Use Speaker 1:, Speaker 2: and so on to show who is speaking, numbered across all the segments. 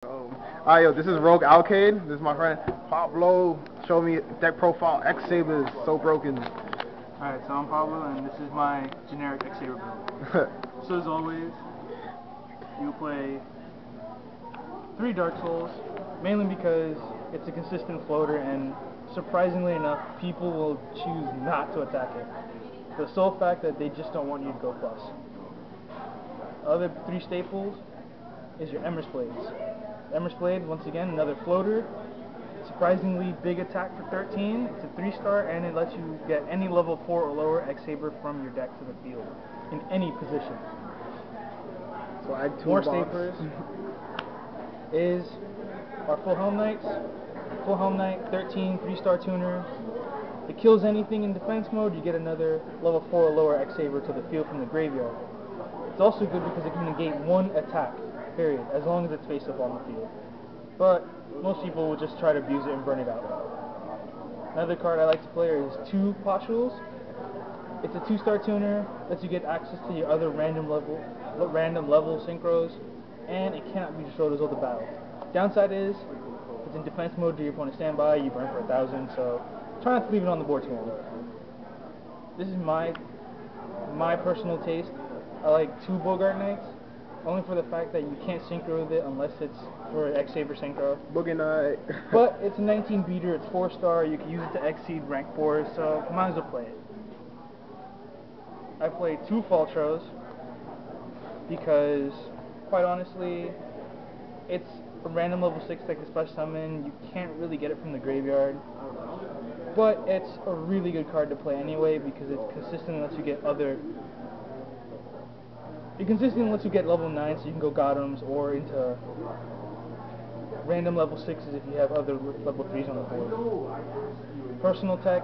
Speaker 1: Alright, yo, this is Rogue Alkade. This is my friend Pablo. Show me deck profile. X-Saber is so broken.
Speaker 2: Alright, so I'm Pablo, and this is my generic X-Saber build. So as always, you play 3 Dark Souls, mainly because it's a consistent floater, and surprisingly enough, people will choose not to attack it. The sole fact that they just don't want you to go plus. Other 3 staples is your Emrys Blades. Emrys Blade, once again, another floater. Surprisingly big attack for 13. It's a 3-star, and it lets you get any level 4 or lower X-Saber from your deck to the field in any position.
Speaker 1: So I had 2
Speaker 2: More
Speaker 1: box.
Speaker 2: staples is our Full Helm Knights. Full Helm Knight, 13, 3-star tuner. It kills anything in defense mode. You get another level 4 or lower X-Saber to the field from the graveyard. It's also good because it can negate 1 attack, period, as long as it's face up on the field. But most people will just try to abuse it and burn it out. Another card I like to play is 2 Potules. It's a 2-star tuner, lets you get access to your other random level synchros, and it cannot be destroyed as well the battle. Downside is, if it's in defense mode, do your opponent standby, you burn for 1,000, so try not to leave it on the board too long. This is my personal taste. I like 2 Bogart Knights, only for the fact that you can't synchro with it unless it's for an X-Saber synchro.
Speaker 1: Boogie Knight.
Speaker 2: But it's a 19 beater, it's 4-star, you can use it to exceed rank 4, so might as well play it. I play 2 Faltros because, quite honestly, it's a random level 6 deck to special summon. You can't really get it from the graveyard, but it's a really good card to play anyway because it consistently lets you get level 9, so you can go Gotems or into random level 6s if you have other level 3s on the board. Personal tech,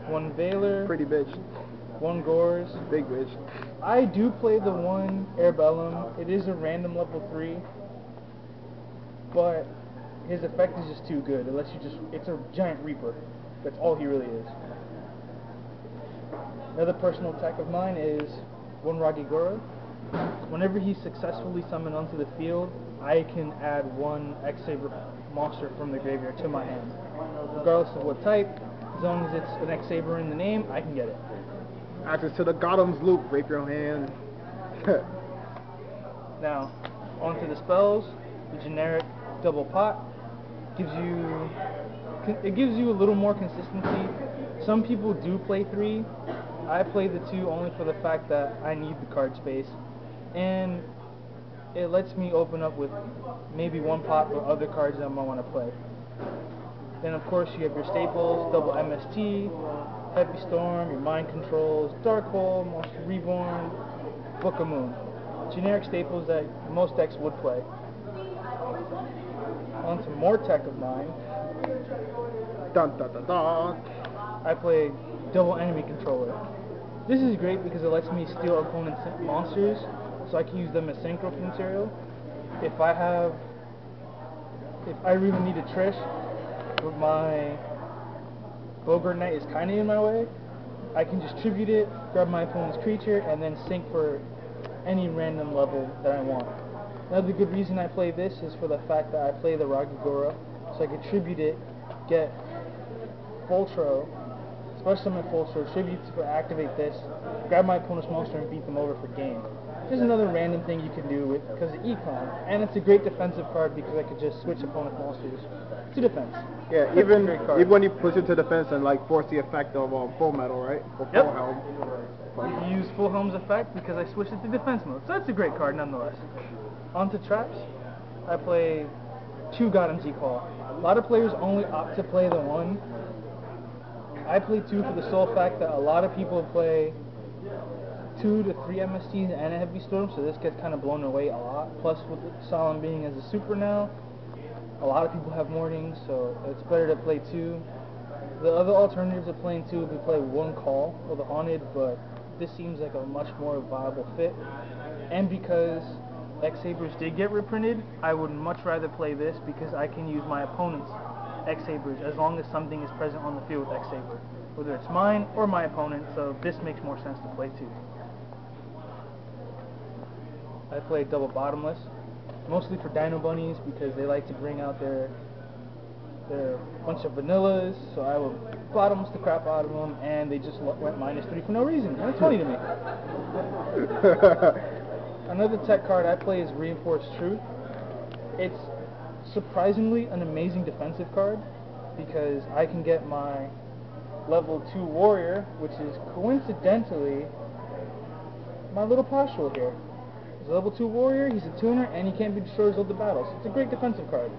Speaker 2: 1 Veiler,
Speaker 1: Pretty bitch.
Speaker 2: 1 Gores.
Speaker 1: Big bitch.
Speaker 2: I do play the 1 Airbellum. It is a random level 3, but his effect is just too good. It lets you it's a giant Reaper. That's all he really is. Another personal tech of mine is 1 Ragigora. Whenever he's successfully summoned onto the field, I can add 1 X-Saber monster from the graveyard to my hand. Regardless of what type, as long as it's an X-Saber in the name, I can get it.
Speaker 1: Access to the Gotems loop. Rape your hand.
Speaker 2: Now, onto the spells. The generic double pot gives you a little more consistency. Some people do play 3. I play the 2 only for the fact that I need the card space, and it lets me open up with maybe 1 pot or other cards that I might want to play. Then of course you have your staples, double MST, Heavy Storm, your Mind Controls, Dark Hole, Monster Reborn, Book of Moon. Generic staples that most decks would play. On to more tech of mine.
Speaker 1: Dun dun dun dun.
Speaker 2: I play double enemy controller. This is great because it lets me steal opponent's monsters, so I can use them as synchro material. If I really need a Trish, but my Bogart Knight is kind of in my way, I can just tribute it, grab my opponent's creature, and then sync for any random level that I want. Another good reason I play this is for the fact that I play the Ragigora, so I can tribute it, get Fultro, special summon Fultro, tribute to activate this, grab my opponent's monster and beat them over for game. Just another random thing you can do because of econ, and it's a great defensive card because I could just switch opponent monsters to defense.
Speaker 1: Yeah, even when you push it to defense and like force the effect of Full Metal, right? Or Full Helm.
Speaker 2: You use Full Helm's effect because I switched it to defense mode, so that's a great card nonetheless. On to traps, I play 2 Gotems Call. A lot of players only opt to play the 1. I play 2 for the sole fact that a lot of people play 2 to 3 MSTs and a Heavy Storm, so this gets kind of blown away a lot. Plus, with Solemn being as a super now, a lot of people have mornings, so it's better to play 2. The other alternatives of playing 2 would be play 1 Call or the Haunted, but this seems like a much more viable fit. And because X-Sabers did get reprinted, I would much rather play this because I can use my opponent's X-Sabers as long as something is present on the field with X-Saber, whether it's mine or my opponent, so this makes more sense to play 2. I play double bottomless. mostly for Dino Bunnies because they like to bring out their bunch of vanillas, so I will bottoms the crap out of them, and they just went -3 for no reason. That's funny to me. Another tech card I play is Reinforced Truth. It's surprisingly an amazing defensive card because I can get my level 2 warrior, which is coincidentally my little Pashul here. He's a level 2 warrior, he's a tuner, and he can't be destroyed as of the battles. It's a great defensive card.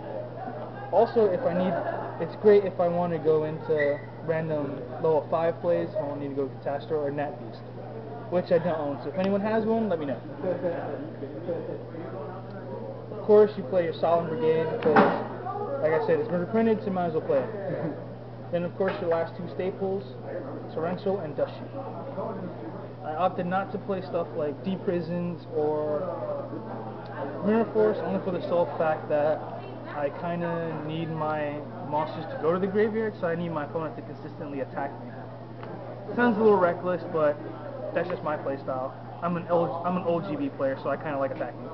Speaker 2: Also, it's great if I want to go into random level 5 plays. I won't need to go Catastrophe or Nat Beast, which I don't own. So if anyone has one, let me know. Of course, you play your Solemn Brigade because, like I said, it's been reprinted, so you might as well play it. Then, of course, your last 2 staples, Torrential and Dust Shield. I opted not to play stuff like Deep Prisons or Mirror Force, only for the sole fact that I kind of need my monsters to go to the graveyard, so I need my opponent to consistently attack me. Sounds a little reckless, but that's just my playstyle. I'm an old GB player, so I kind of like attacking.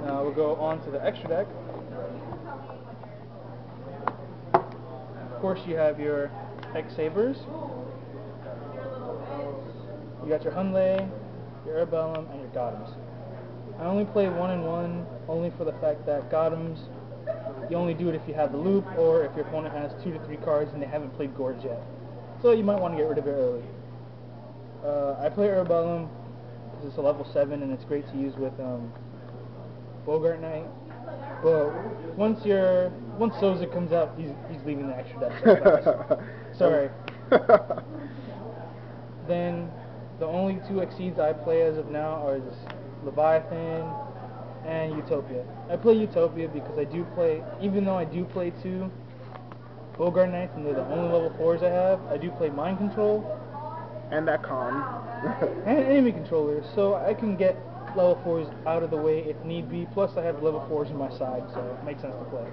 Speaker 2: Now we'll go on to the extra deck. Of course, you have your X-Sabers. You got your Hunley, your Urbellum, and your Gothams. I only play 1 and 1 only for the fact that Gothams, you only do it if you have the loop or if your opponent has 2 to 3 cards and they haven't played Gorge yet. So you might want to get rid of it early. I play Urbellum because it's a level 7 and it's great to use with Bogart Knight. But once Soza comes out, he's leaving the extra deck so fast. Sorry. Then the only 2 Exceeds I play as of now are this Leviathan and Utopia. I play Utopia because I do play, even though I do play 2 Bogart Knights and they're the only level 4s I have, I do play Mind Control.
Speaker 1: And that con.
Speaker 2: And enemy controllers, so I can get level 4s out of the way if need be, plus I have level 4s on my side, so it makes sense to play.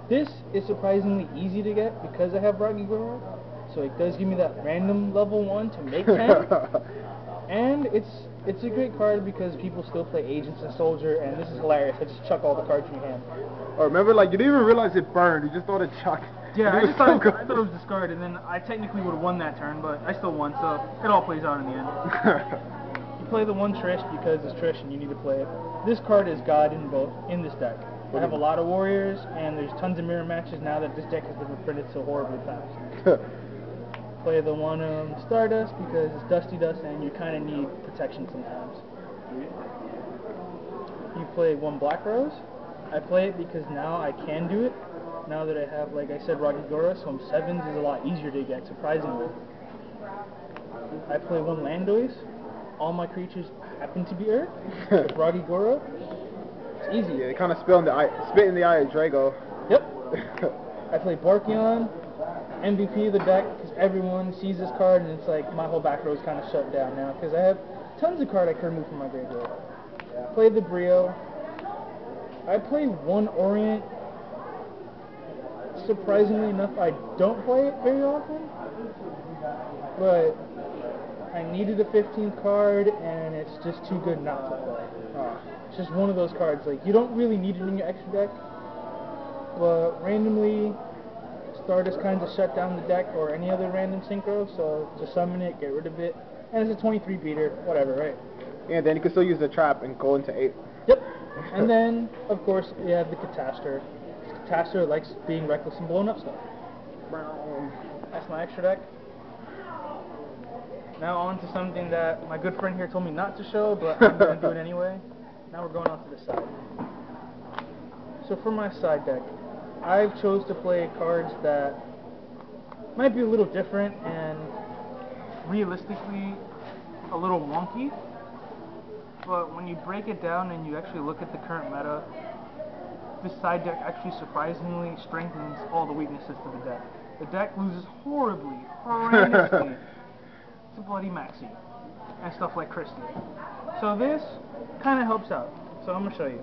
Speaker 2: This is surprisingly easy to get because I have Ragigoro, so it does give me that random level 1 to make 10. And it's a great card because people still play Agents and Soldier, and this is hilarious. I just chuck all the cards from your hand.
Speaker 1: Oh, remember, like, you didn't even realize it burned. You just thought it chucked.
Speaker 2: Yeah, I thought it was discarded, and then I technically would have won that turn, but I still won, so it all plays out in the end. You play the 1 Trish because it's Trish and you need to play it. This card is God in this deck. I have a lot of warriors, and there's tons of mirror matches now that this deck has been reprinted so horribly fast. Play the 1 Stardust because it's Dusty Dust and you kind of need protection sometimes. You play 1 Black Rose. I play it because now I can do it. Now that I have, like I said, Ragigoro, so 7s is a lot easier to get, surprisingly. I play 1 Landoise. All my creatures happen to be Earth. With Ragigoro, it's easy.
Speaker 1: Yeah, they kind of spit in the eye of Drago.
Speaker 2: Yep. I play Barkion, MVP of the deck, because everyone sees this card, and it's like my whole back row is kind of shut down now, because I have tons of cards I can remove from my graveyard. Play the Brio. I play 1 Orient. Surprisingly enough, I don't play it very often, but I needed a 15th card, and it's just too good not to play. It's just one of those cards, like, you don't really need it in your extra deck, but randomly, Stardust kind of shut down the deck, or any other random synchro, so just summon it, get rid of it, and it's a 23 beater, whatever, right?
Speaker 1: Yeah, then you can still use the trap and go into 8.
Speaker 2: Yep. And then, of course, you have the Catastrophe. Catastrophe likes being reckless and blowing up stuff. That's my extra deck. Now on to something that my good friend here told me not to show, but I'm going to do it anyway. Now we're going on to the side. So for my side deck, I've chose to play cards that might be a little different and realistically a little wonky. But when you break it down and you actually look at the current meta, this side deck actually surprisingly strengthens all the weaknesses to the deck. The deck loses horribly, horrendously to Bloody Maxi and stuff like Christie. So this kind of helps out. So I'm going to show you.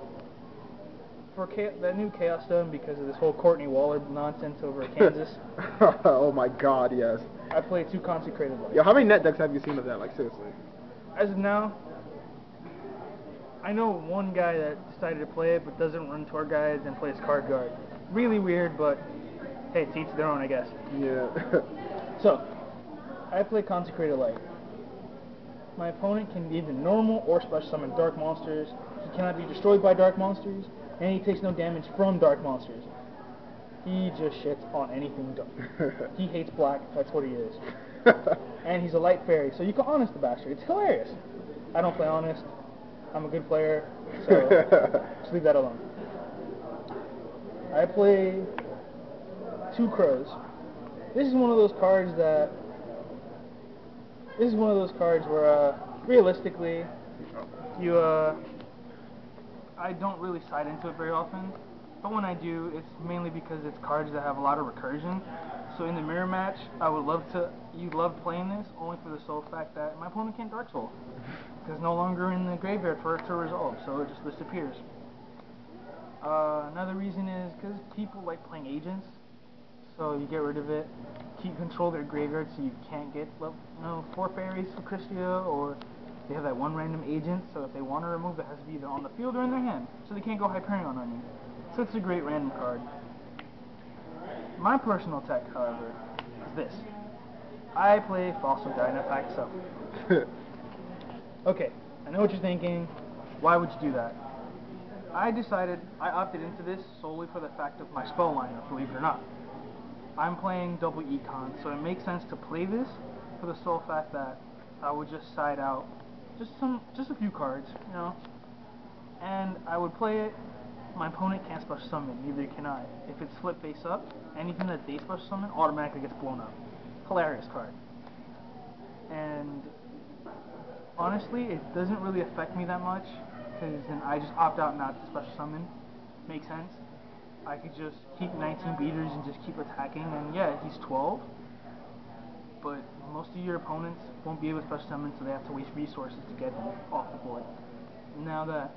Speaker 2: For that new Chaos Stone, because of this whole Courtney Waller nonsense over at Kansas.
Speaker 1: Oh my god, yes.
Speaker 2: I play 2 Consecrated Lights.
Speaker 1: Yo, how many net decks have you seen of that? Like, seriously?
Speaker 2: As of now, I know one guy that decided to play it, but doesn't run tour guides and plays card guard. Really weird, but hey, to each their own, I guess.
Speaker 1: Yeah.
Speaker 2: So, I play Consecrated Light. My opponent can either normal or special summon dark monsters. He cannot be destroyed by dark monsters, and he takes no damage from dark monsters. He just shits on anything dark. He hates black, that's what he is. And he's a light fairy, so you can honest the bastard. It's hilarious. I don't play honest. I'm a good player, so just leave that alone. I play 2 crows. This is one of those cards where realistically I don't really side into it very often, but when I do, it's mainly because it's cards that have a lot of recursion. So in the mirror match, you love playing this only for the sole fact that my opponent can't Dark Soul. Because it's no longer in the graveyard for it to resolve, so it just disappears. Another reason is because people like playing agents, so you get rid of it, keep control of their graveyard so you can't get 4 fairies for Christia, or they have that one random agent, so if they want to remove it, it has to be either on the field or in their hand, so they can't go Hyperion on you. So it's a great random card. My personal tech, however, is this. I play Fossil Dynapack Self. Okay, I know what you're thinking. Why would you do that? I opted into this solely for the fact of my spell lineup, believe it or not. I'm playing double econ, so it makes sense to play this for the sole fact that I would just side out just a few cards, and I would play it. My opponent can't special summon, neither can I. If it's flip face up, anything that they special summon automatically gets blown up. Hilarious card. And honestly, it doesn't really affect me that much, because then I just opt out not to special summon. Makes sense. I could just keep 19 beaters and just keep attacking, and yeah, he's 12, but most of your opponents won't be able to special summon, so they have to waste resources to get him off the board. Now that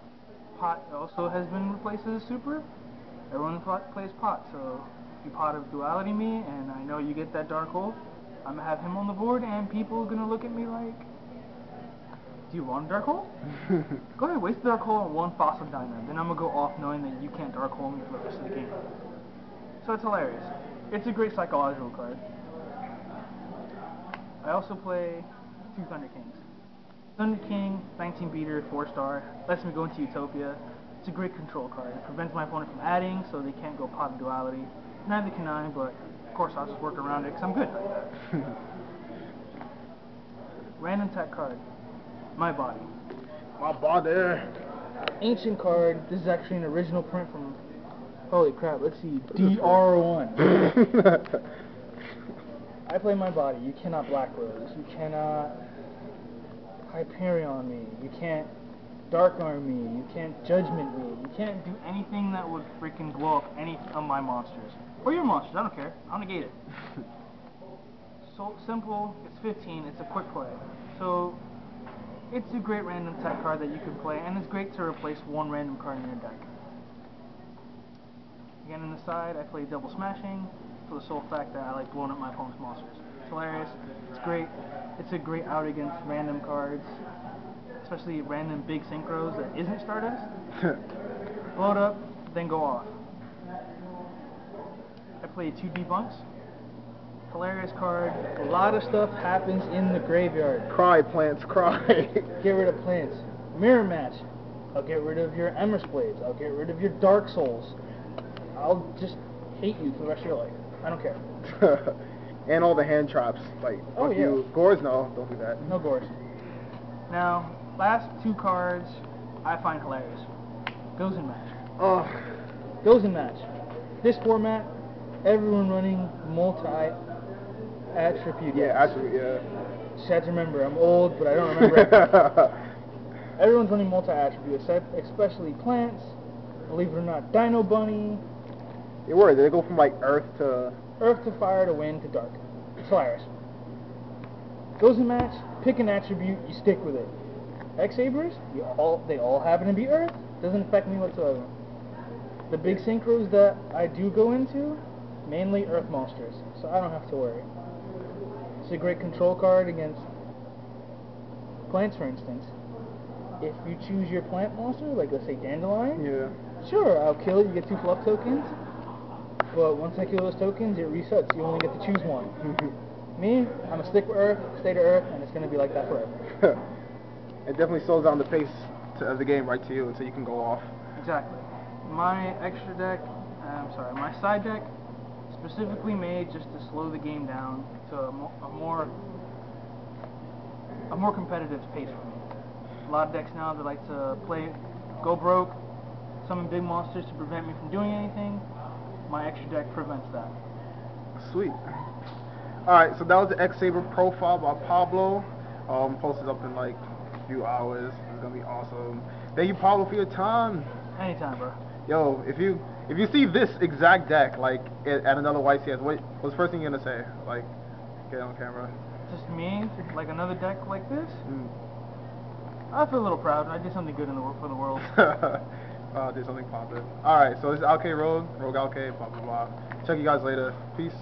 Speaker 2: Pot also has been replaced as a super, everyone plays Pot, so if you Pot of Duality me, and I know you get that Dark Hole, I'm going to have him on the board, and people are going to look at me like, do you want a Dark Hole? Go ahead, waste the Dark Hole on 1 Fossil Diamond, then I'm going to go off knowing that you can't Dark Hole me for the rest of the game. So it's hilarious. It's a great psychological card. I also play 2 Thunder Kings. Thunder King, 19 beater, 4-star, lets me go into Utopia. It's a great control card. It prevents my opponent from adding, so they can't go Pot of Duality. Neither can I, but of course I'll just work around it because I'm good. Random tech card. My Body.
Speaker 1: My body.
Speaker 2: Ancient card. This is actually an original print from, holy crap, let's see, DR1. I play My Body. You cannot Black Rose. You cannot Hyperion me. You can't Dark Arm me. You can't Judgment me. You can't do anything that would freaking blow up any of my monsters. Or your monsters, I don't care. I'll negate it. So simple, it's 15, it's a quick play. So it's a great random tech card that you can play, and it's great to replace 1 random card in your deck. Again, on the side, I play Double Smashing for the sole fact that I like blowing up my opponent's monsters. It's hilarious, it's great, it's a great out against random cards, especially random big synchros that isn't Stardust. Blow it up, then go off. I play 2 Debunks. Hilarious card. A lot of stuff happens in the graveyard.
Speaker 1: Cry, plants, cry.
Speaker 2: Get rid of plants. Mirror match. I'll get rid of your Emrys Blades. I'll get rid of your Dark Souls. I'll just hate you for the rest of your life. I don't care.
Speaker 1: And all the hand traps. Like,
Speaker 2: oh yeah.
Speaker 1: You. Gores, no, don't do that.
Speaker 2: No Gores. Now, last 2 cards I find hilarious. Goes in Match.
Speaker 1: Oh.
Speaker 2: Goes in Match. This format, everyone running multi-attribute.
Speaker 1: Yeah, attribute, yeah.
Speaker 2: Just have to remember, I'm old, but I don't remember. Everyone's running multi-attribute, especially plants. Believe it or not, Dino Bunny.
Speaker 1: It works. They go from like earth to
Speaker 2: fire to wind to dark. It's hilarious. Goes in Match, pick an attribute, you stick with it. X-Sabers, they all happen to be earth. Doesn't affect me whatsoever. The big synchros that I do go into, mainly earth monsters, so I don't have to worry. It's a great control card against plants, for instance. If you choose your plant monster, like let's say Dandelion,
Speaker 1: Yeah.
Speaker 2: sure, I'll kill it, you get 2 fluff tokens. But once I kill those tokens, it resets. You only get to choose one. Me, I'm a stick with Earth, stay to Earth, and it's going to be like that forever.
Speaker 1: It definitely slows down the pace of the game right to you, so you can go off.
Speaker 2: Exactly. My extra deck, my side deck, specifically made just to slow the game down to a more competitive pace for me. A lot of decks now that like to play, go broke, summon big monsters to prevent me from doing anything. My extra deck prevents that.
Speaker 1: Sweet. Alright, so that was the X-Saber profile by Pablo. Posted up in like a few hours. It's gonna be awesome. Thank you, Pablo, for your time.
Speaker 2: Anytime, bro.
Speaker 1: Yo, if you see this exact deck like at another YCS, what's the first thing you're gonna say? Like, get it on camera.
Speaker 2: Just me, like another deck like this.
Speaker 1: Mm.
Speaker 2: I feel a little proud. I did something good in the for the world.
Speaker 1: Did something positive. Alright, so this is Alkade Rogue Alkade, blah blah blah. Check you guys later. Peace.